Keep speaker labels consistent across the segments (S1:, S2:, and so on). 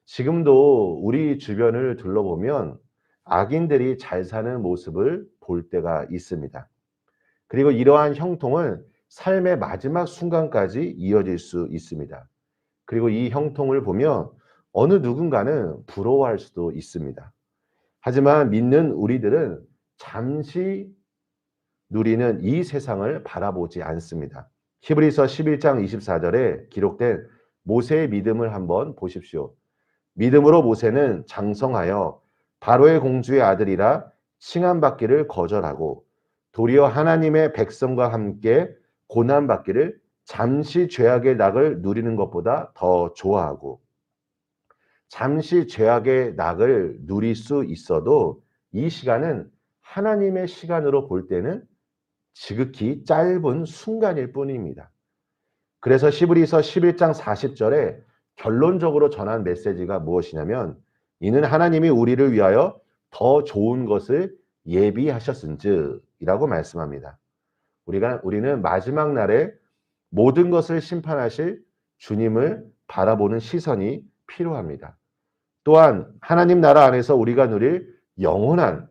S1: 지금도 우리 주변을 둘러보면 악인들이 잘 사는 모습을 볼 때가 있습니다. 그리고 이러한 형통은 삶의 마지막 순간까지 이어질 수 있습니다. 그리고 이 형통을 보면 어느 누군가는 부러워할 수도 있습니다. 하지만 믿는 우리들은 잠시 누리는 이 세상을 바라보지 않습니다. 히브리서 11장 24절에 기록된 모세의 믿음을 한번 보십시오. 믿음으로 모세는 장성하여 바로의 공주의 아들이라 칭함받기를 거절하고 도리어 하나님의 백성과 함께 고난받기를 잠시 죄악의 낙을 누리는 것보다 더 좋아하고, 잠시 죄악의 낙을 누릴 수 있어도 이 시간은 하나님의 시간으로 볼 때는 지극히 짧은 순간일 뿐입니다. 그래서 히브리서 11장 40절에 결론적으로 전한 메시지가 무엇이냐면, 이는 하나님이 우리를 위하여 더 좋은 것을 예비하셨은즉 이라고 말씀합니다. 우리는 마지막 날에 모든 것을 심판하실 주님을 바라보는 시선이 필요합니다. 또한 하나님 나라 안에서 우리가 누릴 영원한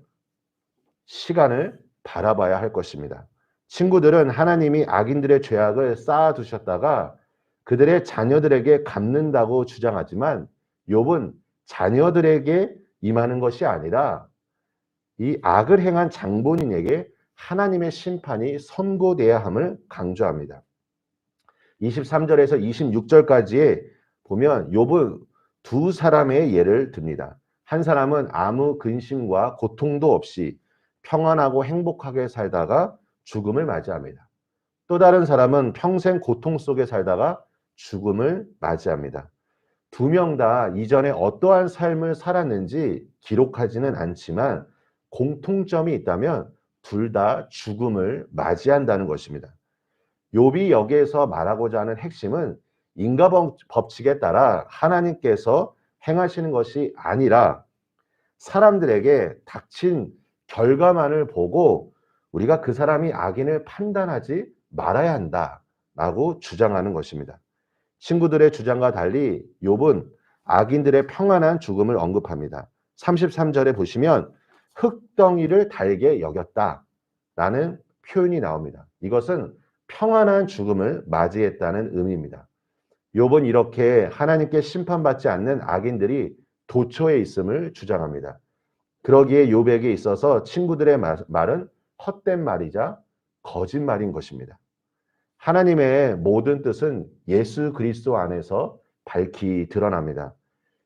S1: 시간을 바라봐야 할 것입니다. 친구들은 하나님이 악인들의 죄악을 쌓아두셨다가 그들의 자녀들에게 갚는다고 주장하지만, 욥은 자녀들에게 임하는 것이 아니라 이 악을 행한 장본인에게 하나님의 심판이 선고돼야 함을 강조합니다. 23절에서 26절까지에 보면 욥은 두 사람의 예를 듭니다. 한 사람은 아무 근심과 고통도 없이 평안하고 행복하게 살다가 죽음을 맞이합니다. 또 다른 사람은 평생 고통 속에 살다가 죽음을 맞이합니다. 두 명 다 이전에 어떠한 삶을 살았는지 기록하지는 않지만 공통점이 있다면 둘 다 죽음을 맞이한다는 것입니다. 욥이 여기에서 말하고자 하는 핵심은 인과 법칙에 따라 하나님께서 행하시는 것이 아니라 사람들에게 닥친 결과만을 보고 우리가 그 사람이 악인을 판단하지 말아야 한다라고 주장하는 것입니다. 친구들의 주장과 달리 욥은 악인들의 평안한 죽음을 언급합니다. 33절에 보시면 흙덩이를 달게 여겼다라는 표현이 나옵니다. 이것은 평안한 죽음을 맞이했다는 의미입니다. 욥은 이렇게 하나님께 심판받지 않는 악인들이 도처에 있음을 주장합니다. 그러기에 욥에게 있어서 친구들의 말은 헛된 말이자 거짓말인 것입니다. 하나님의 모든 뜻은 예수 그리스도 안에서 밝히 드러납니다.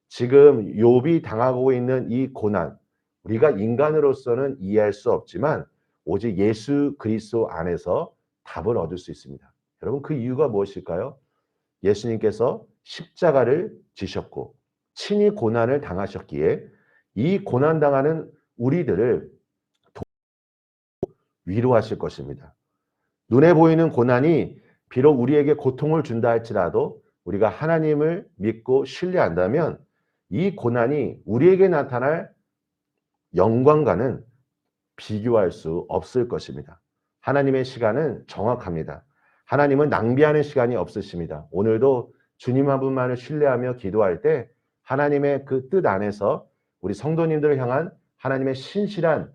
S1: 지금 욥이 당하고 있는 이 고난, 우리가 인간으로서는 이해할 수 없지만 오직 예수 그리스도 안에서 답을 얻을 수 있습니다. 여러분, 그 이유가 무엇일까요? 예수님께서 십자가를 지셨고 친히 고난을 당하셨기에 이 고난당하는 우리들을 위로하실 것입니다. 눈에 보이는 고난이 비록 우리에게 고통을 준다 할지라도 우리가 하나님을 믿고 신뢰한다면 이 고난이 우리에게 나타날 영광과는 비교할 수 없을 것입니다. 하나님의 시간은 정확합니다. 하나님은 낭비하는 시간이 없으십니다. 오늘도 주님 한 분만을 신뢰하며 기도할 때 하나님의 그 뜻 안에서 우리 성도님들을 향한 하나님의 신실한,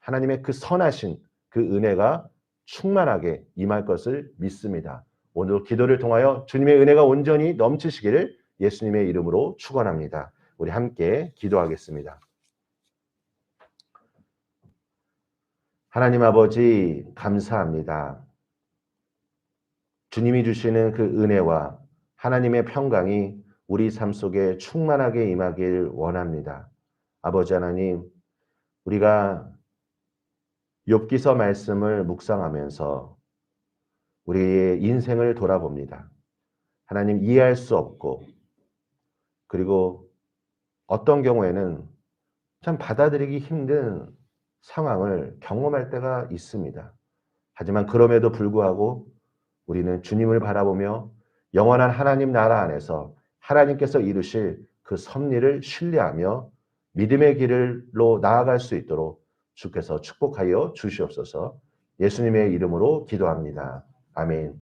S1: 하나님의 그 선하신 그 은혜가 충만하게 임할 것을 믿습니다. 오늘 기도를 통하여 주님의 은혜가 온전히 넘치시기를 예수님의 이름으로 축원합니다. 우리 함께 기도하겠습니다. 하나님 아버지, 감사합니다. 주님이 주시는 그 은혜와 하나님의 평강이 우리 삶 속에 충만하게 임하길 원합니다. 아버지 하나님, 우리가 욥기서 말씀을 묵상하면서 우리의 인생을 돌아봅니다. 하나님, 이해할 수 없고 그리고 어떤 경우에는 참 받아들이기 힘든 상황을 경험할 때가 있습니다. 하지만 그럼에도 불구하고 우리는 주님을 바라보며 영원한 하나님 나라 안에서 하나님께서 이루실 그 섭리를 신뢰하며 믿음의 길로 나아갈 수 있도록 주께서 축복하여 주시옵소서. 예수님의 이름으로 기도합니다. 아멘.